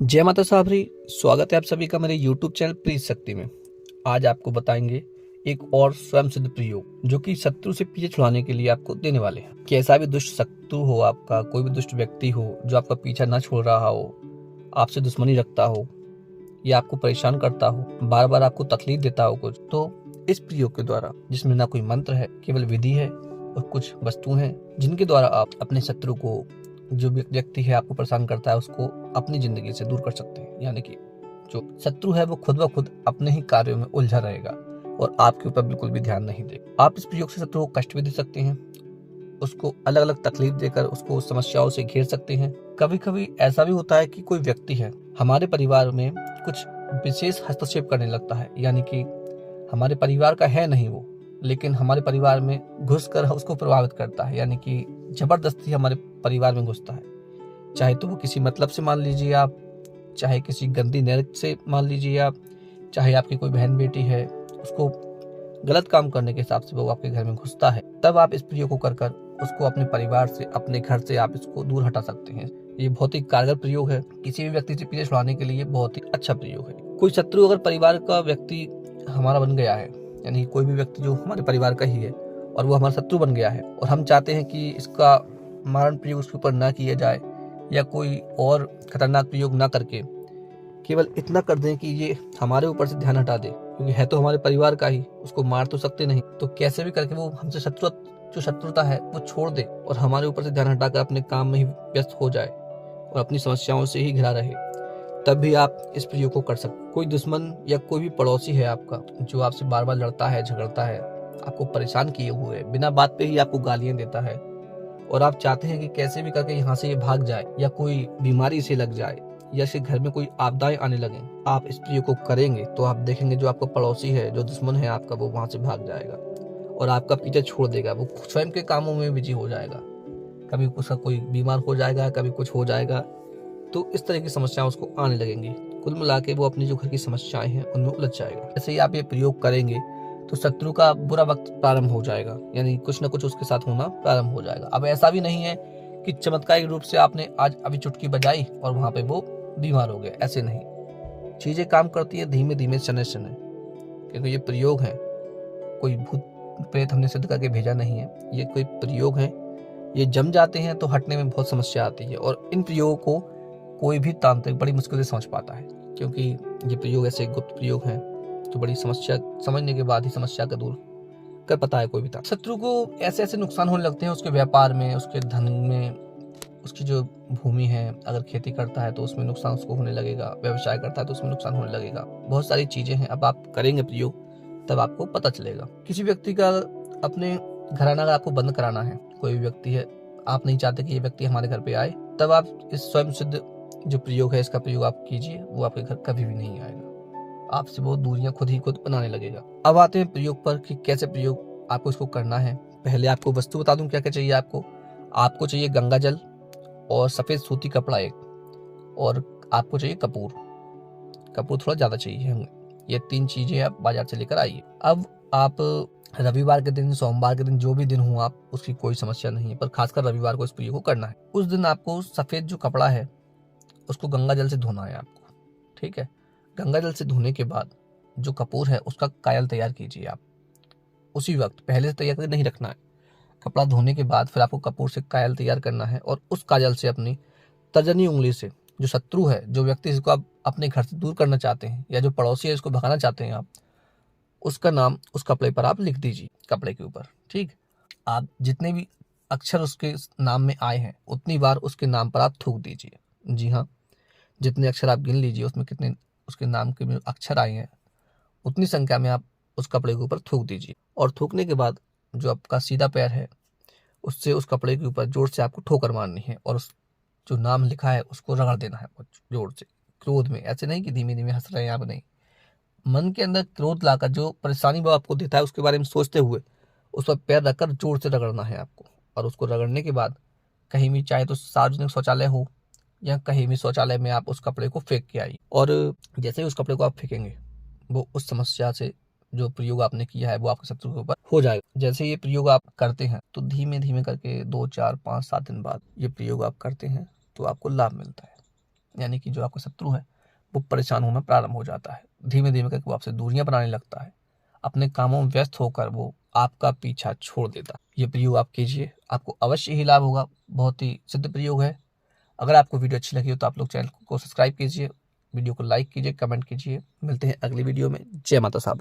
जय माता साबरी। स्वागत है आप सभी का मेरे YouTube चैनल प्रीत शक्ति में। आज आपको बताएंगे एक और स्वयं सिद्ध प्रयोग जो कि शत्रु से पीछे छुड़ाने के लिए आपको देने वाले हैं। कैसा भी दुष्ट शत्रु हो, आपका कोई भी दुष्ट व्यक्ति हो जो आपका पीछा न छोड़ रहा हो, आपसे दुश्मनी रखता हो या आपको परेशान करता हो, बार बार आपको तकलीफ देता हो कुछ, तो इस प्रयोग के द्वारा, जिसमें ना कोई मंत्र है, केवल विधि है और कुछ वस्तुएं हैं जिनके द्वारा आप अपने शत्रु को, जो व्यक्ति है आपको परेशान करता है, उसको अपनी जिंदगी से दूर कर सकते हैं। यानी कि जो शत्रु है वो खुद ब खुद अपने ही कार्यों में उलझा रहेगा और आपके ऊपर बिल्कुल भी ध्यान नहीं देगा। आप इस प्रयोग से शत्रु को कष्ट भी दे सकते हैं, उसको अलग अलग तकलीफ देकर उसको समस्याओं से घेर सकते हैं। कभी कभी ऐसा भी होता है कि कोई व्यक्ति है हमारे परिवार में कुछ विशेष हस्तक्षेप करने लगता है, यानी कि हमारे परिवार का है नहीं वो, लेकिन हमारे परिवार में घुसकर उसको प्रभावित करता है, यानी कि जबरदस्ती हमारे परिवार में घुसता है। चाहे तो वो किसी मतलब से मान लीजिए आप, चाहे किसी गंदी नीयत से मान लीजिए आप, चाहे आपकी कोई बहन बेटी है, उसको गलत काम करने के हिसाब से वो आपके घर में घुसता है, तब आप इस प्रयोग को कर कर उसको अपने परिवार से, अपने घर से आप इसको दूर हटा सकते हैं। ये बहुत ही कारगर प्रयोग है, किसी भी व्यक्ति से पीछे छुड़ाने के लिए बहुत ही अच्छा प्रयोग है। कोई शत्रु अगर परिवार का व्यक्ति हमारा बन गया है, यानी कोई भी व्यक्ति जो हमारे परिवार का ही है और वो हमारा शत्रु बन गया है, और हम चाहते हैं कि इसका मारण प्रयोग उसके ऊपर ना किया जाए या कोई और खतरनाक प्रयोग ना करके केवल इतना कर दें कि ये हमारे ऊपर से ध्यान हटा दे, क्योंकि है तो हमारे परिवार का ही, उसको मार तो सकते नहीं, तो कैसे भी करके वो हमसे जो शत्रुता है वो छोड़ दे और हमारे ऊपर से ध्यान हटाकर अपने काम में ही व्यस्त हो जाए और अपनी समस्याओं से ही घिरा रहे, तब भी आप इस प्रयोग को कर सकते। कोई दुश्मन या कोई भी पड़ोसी है आपका जो आपसे बार बार लड़ता है, झगड़ता है, आपको परेशान किए हुए है, बिना बात पे ही आपको गालियां देता है और आप चाहते हैं कि कैसे भी करके यहाँ से ये भाग जाए या कोई बीमारी से लग जाए या इसके घर में कोई आपदाएं आने लगे, आप इस प्रयोग को करेंगे तो आप देखेंगे जो आपका पड़ोसी है, जो दुश्मन है आपका, वो वहां से भाग जाएगा और आपका पीछा छोड़ देगा। वो स्वयं के कामों में बिजी हो जाएगा, कभी उसका कोई बीमार हो जाएगा, कभी कुछ हो जाएगा, तो इस तरह की समस्याएं उसको आने लगेंगी। कुल मिला के वो अपनी जो घर की समस्याएं हैं उनमें उलझ जाएगा। जैसे ही आप ये प्रयोग करेंगे तो शत्रु का बुरा वक्त प्रारंभ हो जाएगा, यानी कुछ ना कुछ उसके साथ होना प्रारंभ हो जाएगा। अब ऐसा भी नहीं है कि चमत्कारिक रूप से आपने आज अभी चुटकी बजाई और वहां पे वो बीमार हो गए, ऐसे नहीं। चीजें काम करती है धीमे धीमे, शनै शनै, क्योंकि ये प्रयोग है, कोई भूत प्रेत हमने सिद्ध करके भेजा नहीं है, ये कोई प्रयोग है। ये जम जाते हैं तो हटने में बहुत समस्या आती है और इन प्रयोगों को कोई भी तांत्रिक बड़ी मुश्किल से समझ पाता है, क्योंकि ये प्रयोग ऐसे गुप्त प्रयोग हैं तो बड़ी समस्या समझने के बाद ही समस्या का दूर कर पाता है कोई भी तांत्रिक। शत्रु को ऐसे ऐसे नुकसान होने लगते हैं उसके व्यापार में, उसके धन में, उसकी जो भूमि है, अगर खेती करता है तो उसमें नुकसान उसको होने लगेगा, व्यवसाय करता है तो उसमें नुकसान होने लगेगा, बहुत सारी चीजें हैं। अब आप करेंगे प्रयोग तब आपको पता चलेगा। किसी व्यक्ति का अपने घराना अगर आपको बंद कराना है, कोई भी व्यक्ति है, आप नहीं चाहते कि ये व्यक्ति हमारे घर पे आए, तब आप इस स्वयं सिद्ध जो प्रयोग है इसका प्रयोग आप कीजिए, वो आपके घर कभी भी नहीं आएगा, आपसे वो दूरियां खुद ही खुद बनाने लगेगा। अब आते हैं प्रयोग पर कि कैसे प्रयोग आपको इसको करना है। पहले आपको वस्तु बता दूं क्या क्या चाहिए आपको चाहिए गंगा जल और सफेद सूती कपड़ा एक, और आपको चाहिए कपूर थोड़ा ज्यादा चाहिए हमें। ये 3 चीजें आप बाजार से लेकर आइए। अब आप रविवार के दिन, सोमवार के दिन, जो भी दिन हो आप, उसकी कोई समस्या नहीं है, पर खासकर रविवार को इस प्रयोग को करना है। उस दिन आपको सफेद जो कपड़ा है उसको गंगा जल से धोना है आपको, ठीक है। गंगा जल से धोने के बाद जो कपूर है उसका कायल तैयार कीजिए आप उसी वक्त, पहले से तैयार करके नहीं रखना है। कपड़ा धोने के बाद फिर आपको कपूर से कायल तैयार करना है और उस काजल से अपनी तर्जनी उंगली से जो शत्रु है, जो व्यक्ति जिसको आप अपने घर से दूर करना चाहते हैं या जो पड़ोसी है इसको भगाना चाहते हैं आप, उसका नाम उस कपड़े पर आप लिख दीजिए, कपड़े के ऊपर, ठीक। आप जितने भी अक्षर उसके नाम में आए हैं उतनी बार उसके नाम पर आप थूक दीजिए। जी हाँ, जितने अक्षर आप गिन लीजिए उसमें कितने उसके नाम के अक्षर आए हैं उतनी संख्या में आप उस कपड़े के ऊपर थूक दीजिए। और थूकने के बाद जो आपका सीधा पैर है उससे उस कपड़े के ऊपर जोर से आपको ठोकर मारनी है और उस जो नाम लिखा है उसको रगड़ देना है जोर से, क्रोध में, ऐसे नहीं कि धीमे धीमे हंस रहे हैं आप, नहीं, मन के अंदर क्रोध लाकर जो परेशानी वो आपको देता है उसके बारे में सोचते हुए उस पर पैर रखकर जोर से रगड़ना है आपको। और उसको रगड़ने के बाद कहीं भी, चाहे तो सार्वजनिक शौचालय हो या कहीं भी शौचालय में, आप उस कपड़े को फेंक के आइए। और जैसे ही उस कपड़े को आप फेंकेंगे वो उस समस्या से, जो प्रयोग आपने किया है, वो आपके शत्रु के ऊपर हो जाएगा। जैसे ये प्रयोग आप करते हैं तो धीमे धीमे करके 2, 4, 5, 7 दिन बाद ये प्रयोग आप करते हैं तो आपको लाभ मिलता है। यानी कि जो आपका शत्रु है वो परेशान होना प्रारंभ हो जाता है। धीमे धीमे करके वो आपसे दूरियां बनाने लगता है, अपने कामों में व्यस्त होकर वो आपका पीछा छोड़ देता है। ये प्रयोग आप कीजिए, आपको अवश्य ही लाभ होगा। बहुत ही सिद्ध प्रयोग है। अगर आपको वीडियो अच्छी लगी हो तो आप लोग चैनल को सब्सक्राइब कीजिए, वीडियो को लाइक कीजिए, कमेंट कीजिए। मिलते हैं अगली वीडियो में। जय माता साबरी।